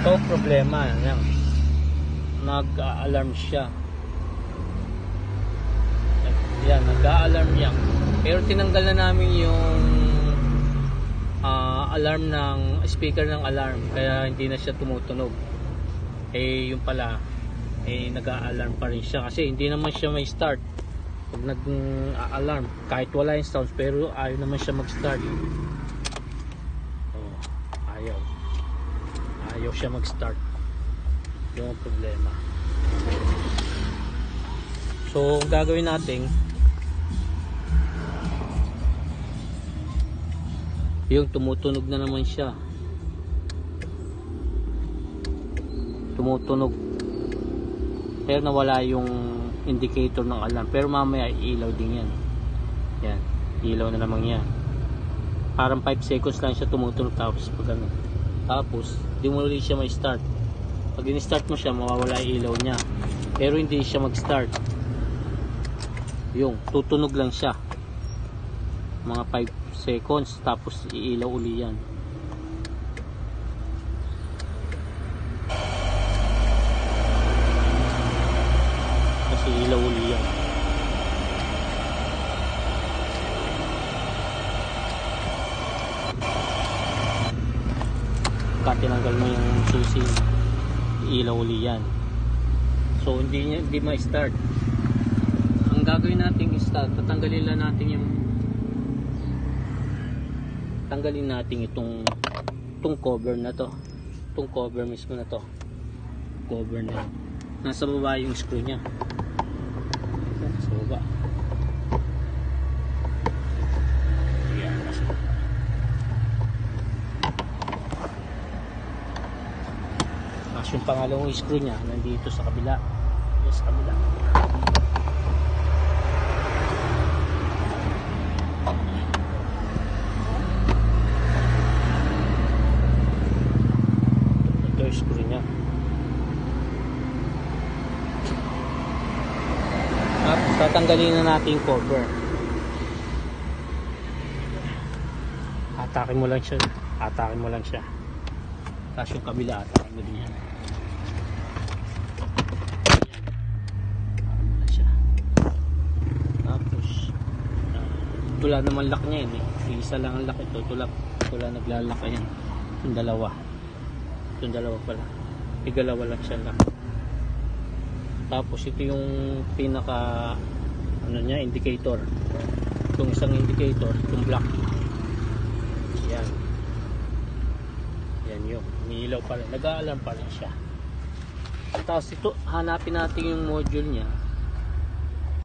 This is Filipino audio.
So problema yan, nag-a-alarm siya. Yan, nag-a-alarm yan. Pero tinanggal na namin yung alarm ng speaker ng alarm, kaya hindi na siya tumutunog. Eh yung pala, eh nag-a-alarm pa rin siya kasi hindi naman siya may start. Pag nag-alarm, kahit wala yung sounds, pero ayaw naman siya mag-start. Oh, ayaw siya mag-start. Yung problema. So gagawin natin, yung tumutunog na naman siya, tumutunog pero nawala yung indicator ng alarm, pero mamaya ilaw din yan. Yan, ilaw na naman yan. Parang 5 seconds lang siya tumutunog, tapos pag ano, tapos di mo ulit siya may start. Pag in-start mo siya, mawawala yung ilaw niya, pero hindi siya mag-start. Yung tutunog lang siya mga 5 seconds, tapos iilaw uli yan. Kasi ilaw uli yan. Pagka tinanggal mo yung susi, iilaw uli yan. So hindi ma-start. Ang gagawin natin is tatanggalin lang natin yung itong cover na to, itong cover mismo na to, cover na yun. Nasa baba yung screw nya, nasa baba. Ayan, nasa baba. Tapos yung pangalawang screw nya nandito sa kabila, sa kabila. Screw niya. Tapos tatanggalin na natin yung cover. Atakin mo lang siya. Tapos yung kabila, atakin mo din yan. Atakin mo lang siya. Tapos tula naman lock niya yun eh. Isa lang ang lock ito. Tula naglalak yan. Yung dalawa pala, igalawa lang siya lang. Tapos ito yung pinaka niya, indicator. Itong isang indicator, itong black, yan yung nilaw pa rin, nag-a-alarm pa rin siya. Tapos ito, hanapin natin yung module nya.